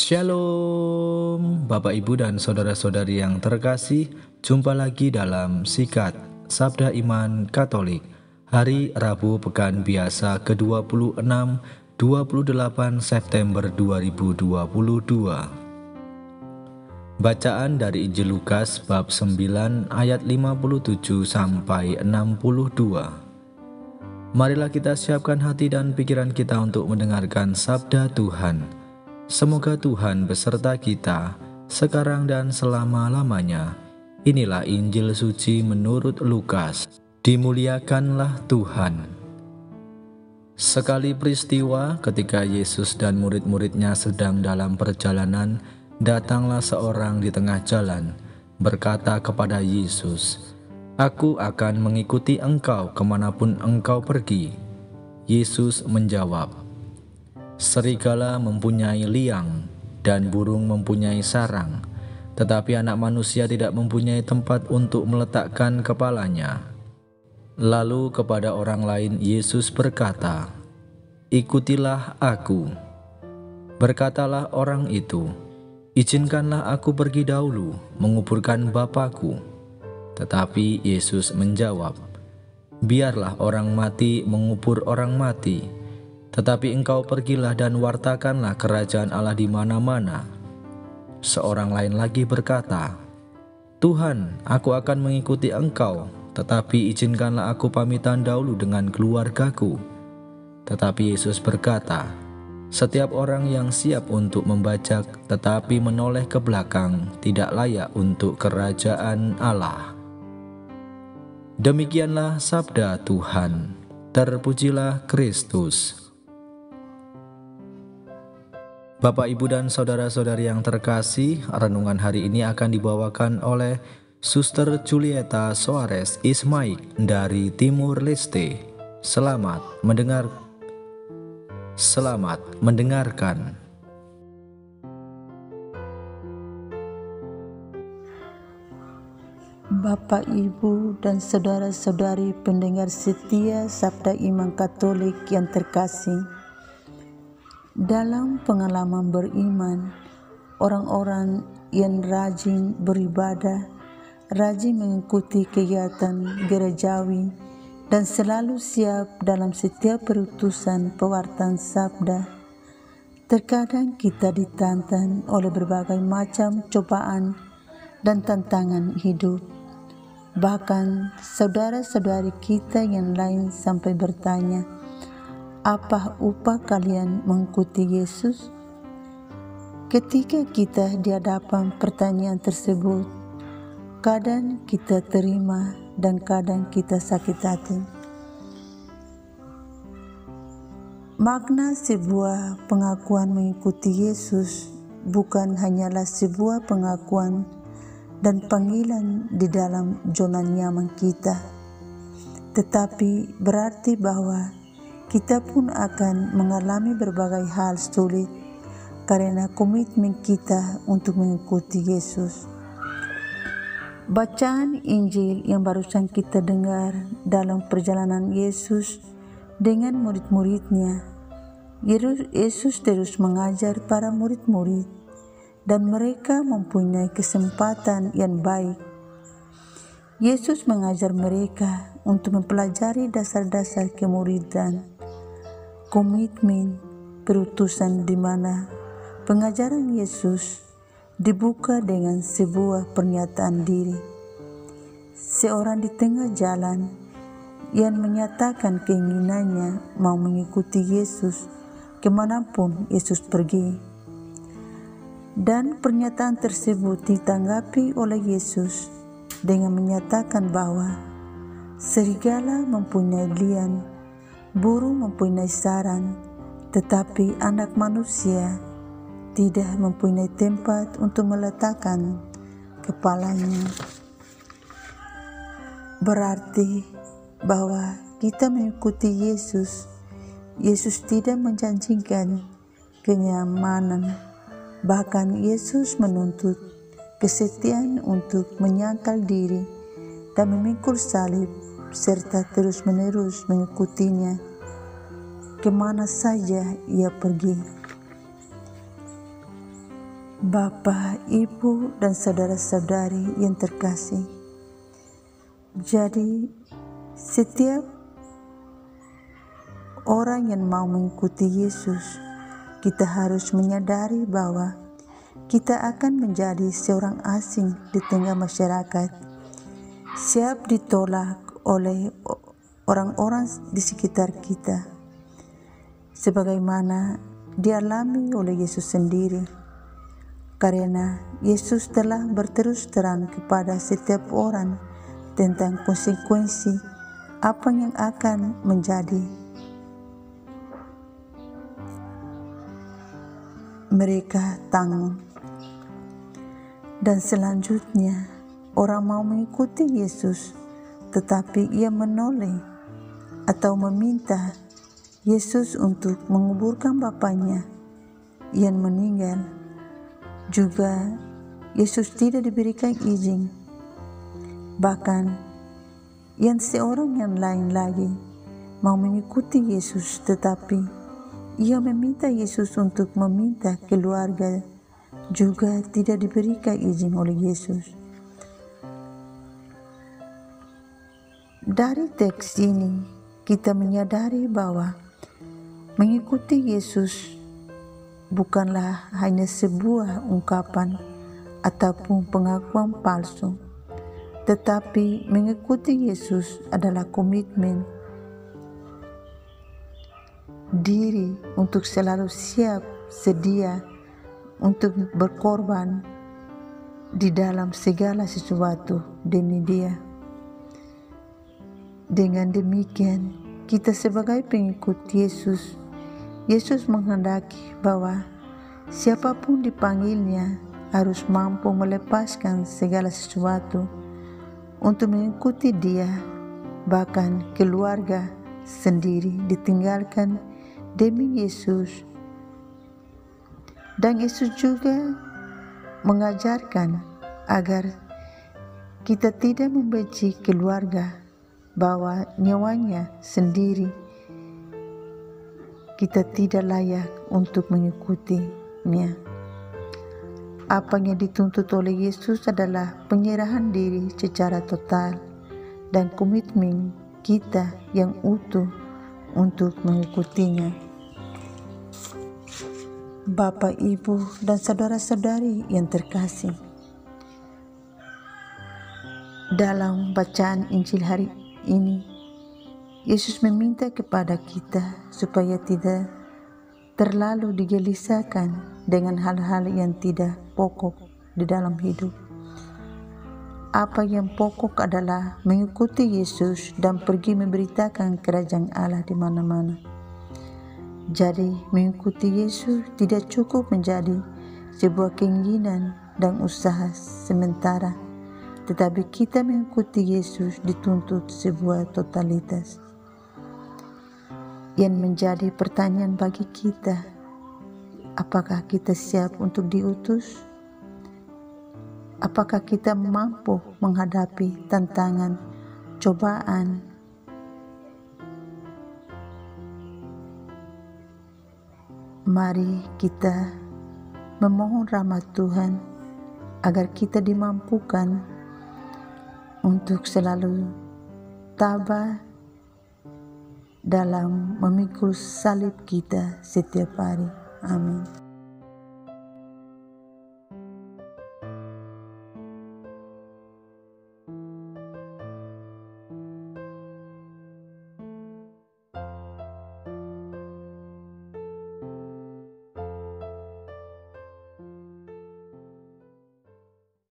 Shalom, Bapak Ibu dan Saudara-saudari yang terkasih. Jumpa lagi dalam Sikat Sabda Iman Katolik hari Rabu Pekan Biasa ke-26 28 September 2022. Bacaan dari Injil Lukas bab 9 ayat 57 sampai 62. Marilah kita siapkan hati dan pikiran kita untuk mendengarkan sabda Tuhan. Semoga Tuhan beserta kita, sekarang dan selama-lamanya. Inilah Injil suci menurut Lukas. Dimuliakanlah Tuhan. Sekali peristiwa ketika Yesus dan murid-muridnya sedang dalam perjalanan, datanglah seorang di tengah jalan, berkata kepada Yesus, "Aku akan mengikuti engkau kemanapun engkau pergi." Yesus menjawab, "Serigala mempunyai liang dan burung mempunyai sarang, tetapi anak manusia tidak mempunyai tempat untuk meletakkan kepalanya." Lalu kepada orang lain Yesus berkata, "Ikutilah aku." Berkatalah orang itu, "Izinkanlah aku pergi dahulu menguburkan Bapakku." Tetapi Yesus menjawab, "Biarlah orang mati mengubur orang mati, tetapi engkau pergilah dan wartakanlah kerajaan Allah di mana-mana." Seorang lain lagi berkata, "Tuhan, aku akan mengikuti engkau, tetapi izinkanlah aku pamitan dahulu dengan keluargaku." Tetapi Yesus berkata, "Setiap orang yang siap untuk membajak tetapi menoleh ke belakang tidak layak untuk kerajaan Allah." Demikianlah sabda Tuhan. Terpujilah Kristus. Bapak, Ibu, dan saudara-saudari yang terkasih, renungan hari ini akan dibawakan oleh Suster Julieta Soares Ismaik dari Timur Leste. Selamat mendengarkan. Bapak, Ibu, dan saudara-saudari pendengar setia Sabda Iman Katolik yang terkasih, dalam pengalaman beriman, orang-orang yang rajin beribadah, rajin mengikuti kegiatan gerejawi, dan selalu siap dalam setiap perutusan pewartaan sabda. Terkadang kita ditantang oleh berbagai macam cobaan dan tantangan hidup. Bahkan saudara-saudari kita yang lain sampai bertanya, "Apa upah kalian mengikuti Yesus?" Ketika kita di hadapan pertanyaan tersebut, kadang kita terima dan kadang kita sakit hati. Makna sebuah pengakuan mengikuti Yesus bukan hanyalah sebuah pengakuan dan panggilan di dalam zona nyaman kita, tetapi berarti bahwa kita pun akan mengalami berbagai hal sulit karena komitmen kita untuk mengikuti Yesus. Bacaan Injil yang barusan kita dengar dalam perjalanan Yesus dengan murid-muridnya. Yesus terus mengajar para murid-murid dan mereka mempunyai kesempatan yang baik. Yesus mengajar mereka untuk mempelajari dasar-dasar kemuridan, komitmen, perutusan di mana pengajaran Yesus dibuka dengan sebuah pernyataan diri. Seorang di tengah jalan yang menyatakan keinginannya mau mengikuti Yesus kemanapun Yesus pergi. Dan pernyataan tersebut ditanggapi oleh Yesus dengan menyatakan bahwa serigala mempunyai liang, burung mempunyai sarang, tetapi anak manusia tidak mempunyai tempat untuk meletakkan kepalanya. Berarti bahwa kita mengikuti Yesus. Yesus tidak menjanjikan kenyamanan, bahkan Yesus menuntut kesetiaan untuk menyangkal diri dan memikul salib serta terus-menerus mengikutinya kemana saja ia pergi. Bapak, Ibu, dan saudara-saudari yang terkasih, jadi setiap orang yang mau mengikuti Yesus, kita harus menyadari bahwa kita akan menjadi seorang asing di tengah masyarakat, siap ditolak oleh orang-orang di sekitar kita, sebagaimana dialami oleh Yesus sendiri. Karena Yesus telah berterus terang kepada setiap orang tentang konsekuensi apa yang akan menjadi mereka tanggung. Dan selanjutnya, orang mau mengikuti Yesus, tetapi ia menoleh atau meminta Yesus untuk menguburkan Bapaknya yang meninggal. Juga Yesus tidak diberikan izin. Bahkan yang seorang yang lain lagi mau mengikuti Yesus, tetapi ia meminta Yesus untuk meminta keluarga, juga tidak diberikan izin oleh Yesus. Dari teks ini kita menyadari bahwa mengikuti Yesus bukanlah hanya sebuah ungkapan ataupun pengakuan palsu, tetapi mengikuti Yesus adalah komitmen diri untuk selalu siap sedia untuk berkorban di dalam segala sesuatu demi Dia. Dengan demikian, kita sebagai pengikut Yesus menghendaki bahwa siapapun dipanggilnya harus mampu melepaskan segala sesuatu untuk mengikuti Dia, bahkan keluarga sendiri ditinggalkan demi Yesus. Dan Yesus juga mengajarkan agar kita tidak membenci keluarga, bahwa nyawanya sendiri kita tidak layak untuk mengikutinya. Apa yang dituntut oleh Yesus adalah penyerahan diri secara total dan komitmen kita yang utuh untuk mengikutinya. Bapak, Ibu, dan saudara-saudari yang terkasih, dalam bacaan Injil hari ini, Yesus meminta kepada kita supaya tidak terlalu digelisahkan dengan hal-hal yang tidak pokok di dalam hidup. Apa yang pokok adalah mengikuti Yesus dan pergi memberitakan kerajaan Allah di mana-mana. Jadi, mengikuti Yesus tidak cukup menjadi sebuah keinginan dan usaha sementara, tetapi kita mengikuti Yesus dituntut sebuah totalitas. Yang menjadi pertanyaan bagi kita, apakah kita siap untuk diutus? Apakah kita mampu menghadapi tantangan, cobaan? Mari kita memohon rahmat Tuhan agar kita dimampukan untuk selalu tabah dalam memikul salib kita setiap hari. Amin.